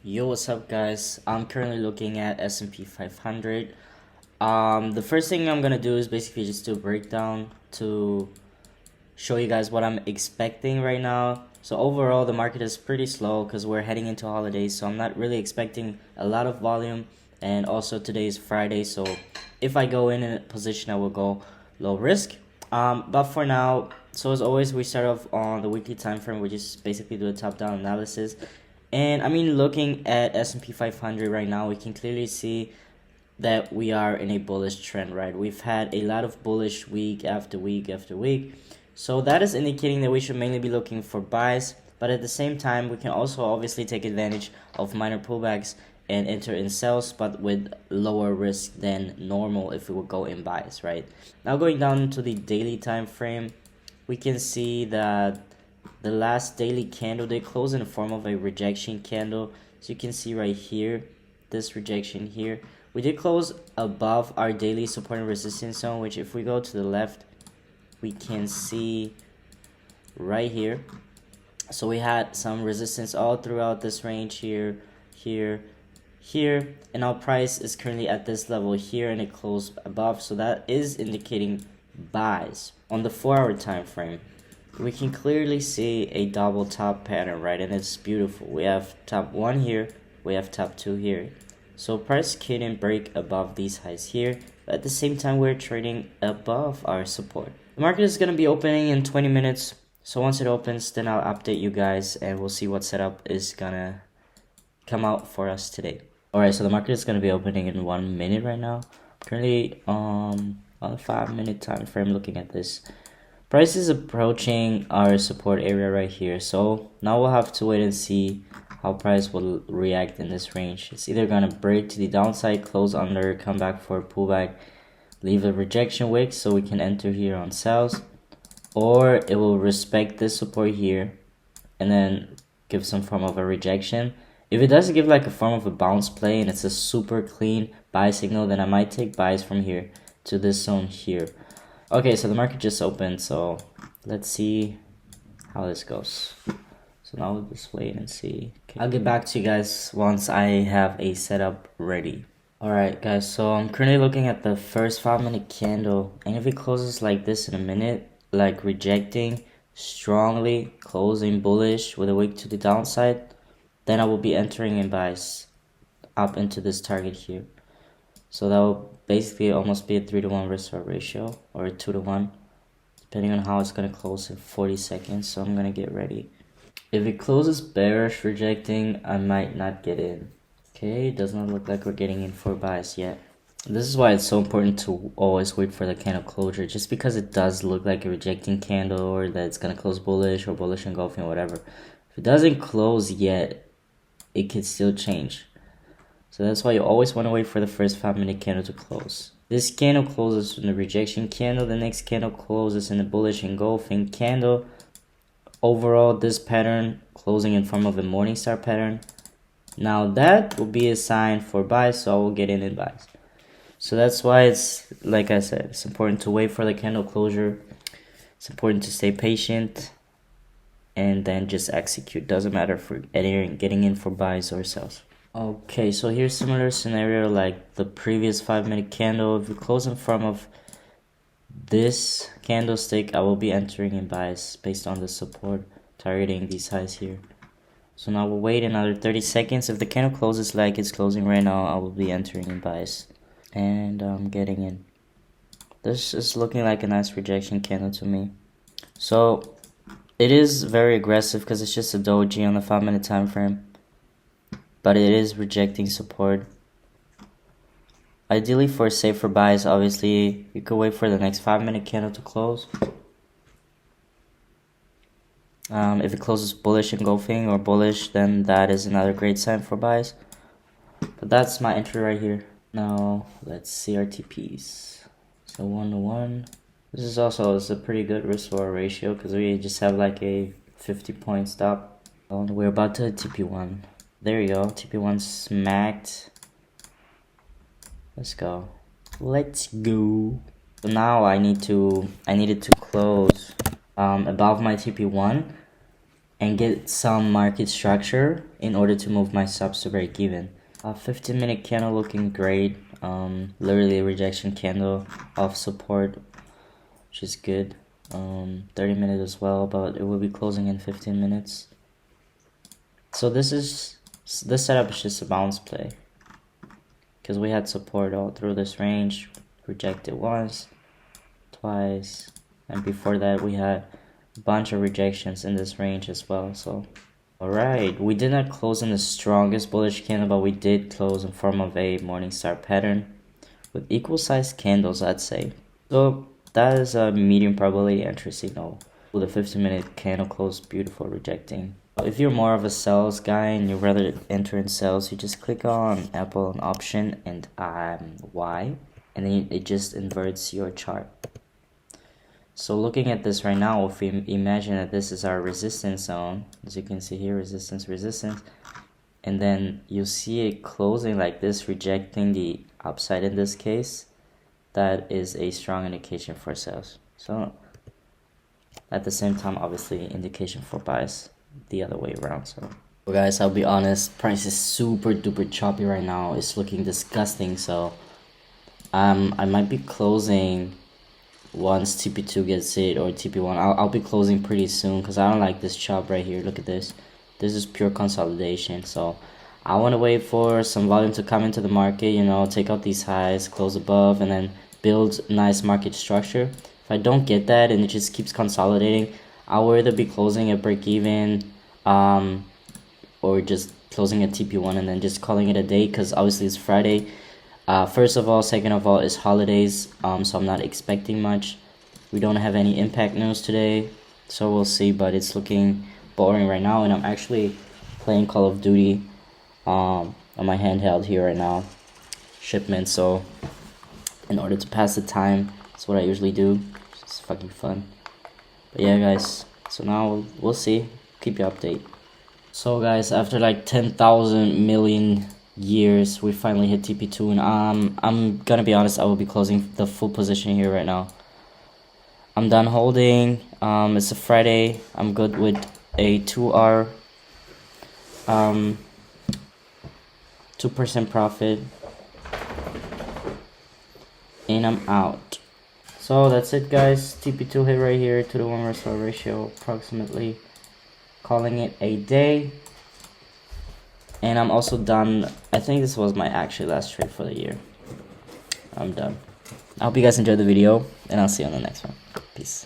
Yo, what's up, guys? I'm currently looking at S&P 500. The first thing I'm gonna do is basically just do a breakdown to show you guys what I'm expecting right now. So overall, the market is pretty slow because we're heading into holidays, so I'm not really expecting a lot of volume. And also today is Friday, so if I go in a position, I will go low risk. But for now, so as always, we start off on the weekly time frame. We just basically do a top-down analysis. And I mean, looking at S&P 500 right now, we can clearly see that we are in a bullish trend, right? We've had a lot of bullish week after week after week. So that is indicating that we should mainly be looking for buys, but at the same time, we can also obviously take advantage of minor pullbacks and enter in sells, but with lower risk than normal if we would go in buys, right? Now going down to the daily time frame, we can see that the last daily candle, they close in the form of a rejection candle. So you can see right here, this rejection here, we did close above our daily support and resistance zone, which if we go to the left, we can see right here. So we had some resistance all throughout this range here, here, here, and our price is currently at this level here, and it closed above, so that is indicating buys. On the 4-hour time frame, we can clearly see a double top pattern, right? And it's beautiful. We have top 1 here, we have top 2 here. So price couldn't break above these highs here, but at the same time, we're trading above our support. The market is going to be opening in 20 minutes. So once it opens, then I'll update you guys and we'll see what setup is going to come out for us today. Alright, so the market is going to be opening in 1 minute right now. Currently on a 5-minute time frame looking at this. Price is approaching our support area right here. So now we'll have to wait and see how price will react in this range. It's either going to break to the downside, close under, come back for a pullback, leave a rejection wick so we can enter here on sells, or it will respect this support here and then give some form of a rejection. If it doesn't give like a form of a bounce play and it's a super clean buy signal, then I might take buys from here to this zone here. Okay, so the market just opened, so let's see how this goes. So now we'll just wait and see. Okay. I'll get back to you guys once I have a setup ready. Alright guys, so I'm currently looking at the first 5-minute candle, and if it closes like this in a minute, like rejecting strongly, closing bullish with a wick to the downside, then I will be entering in buys up into this target here. So that will basically almost be a 3-to-1 risk reward ratio, or a 2-to-1, depending on how it's going to close in 40 seconds. So I'm going to get ready. If it closes bearish rejecting, I might not get in. Okay, does not look like we're getting in for buys yet. This is why it's so important to always wait for the candle closure, just because it does look like a rejecting candle, or that it's going to close bullish or bullish engulfing, whatever. If it doesn't close yet, it could still change. So that's why you always want to wait for the first 5-minute candle to close. This candle closes in the rejection candle. The next candle closes in the bullish engulfing candle. Overall, this pattern closing in form of a Morningstar pattern. Now that will be a sign for buys, so I will get in buys. So that's why it's, like I said, it's important to wait for the candle closure. It's important to stay patient and then just execute. Doesn't matter if we're getting in for buys or sells. Okay, so here's similar scenario like the previous 5-minute candle. If we close in front of this candlestick, I will be entering in buys based on the support targeting these highs here. So now we'll wait another 30 seconds. If the candle closes like it's closing right now, I will be entering in buys and getting in. This is looking like a nice rejection candle to me. So it is very aggressive because it's just a doji on the 5-minute time frame, but it is rejecting support. Ideally, for safer buys, obviously you could wait for the next 5-minute candle to close. If it closes bullish engulfing or bullish, then that is another great sign for buys. But that's my entry right here. Now let's see our TPs. So 1-to-1. This is also a pretty good risk reward ratio because we just have like a 50-point stop. And we're about to TP1. There you go. TP1 smacked. Let's go. Let's go. So now I needed to close above my TP1 and get some market structure in order to move my subs to break even. 15-minute candle looking great. Literally a rejection candle of support, which is good. 30-minute as well, but it will be closing in 15 minutes. So this setup is just a bounce play, because we had support all through this range, rejected once, twice, and before that we had a bunch of rejections in this range as well. So alright, we did not close in the strongest bullish candle, but we did close in form of a Morningstar pattern with equal sized candles, I'd say. So that is a medium probability entry signal. With a 15-minute candle close, beautiful, rejecting. If you're more of a sales guy and you'd rather enter in sales, you just click on Apple and option and Y, and then it just inverts your chart. So looking at this right now, if we imagine that this is our resistance zone, as you can see here, resistance, resistance, and then you see it closing like this, rejecting the upside in this case, that is a strong indication for sales. So at the same time, obviously indication for buys the other way around. So well guys, I'll be honest, price is super duper choppy right now. It's looking disgusting. So I might be closing once TP2 gets hit, or TP1. I'll be closing pretty soon, because I don't like this chop right here. Look at this. This is pure consolidation. So I want to wait for some volume to come into the market, you know, take out these highs, close above, and then build nice market structure. If I don't get that and it just keeps consolidating, I'll either be closing at break even, or just closing at TP1 and then just calling it a day, because obviously it's Friday. First of all, second of all, it's holidays, so I'm not expecting much. We don't have any impact news today, so we'll see, but it's looking boring right now, and I'm actually playing Call of Duty on my handheld here right now, shipment. So in order to pass the time, that's what I usually do. It's fucking fun. But yeah guys, so now we'll see, keep you update. So guys, after like 10,000 million years, we finally hit TP2, and I'm gonna be honest, I will be closing the full position here right now. I'm done holding. It's a Friday. I'm good with a 2R 2% profit, and I'm out. So that's it guys, TP2 hit right here, 2 to 1 restore ratio approximately, calling it a day. And I'm also done. I think this was my actually last trade for the year. I'm done. I hope you guys enjoyed the video, and I'll see you on the next one. Peace.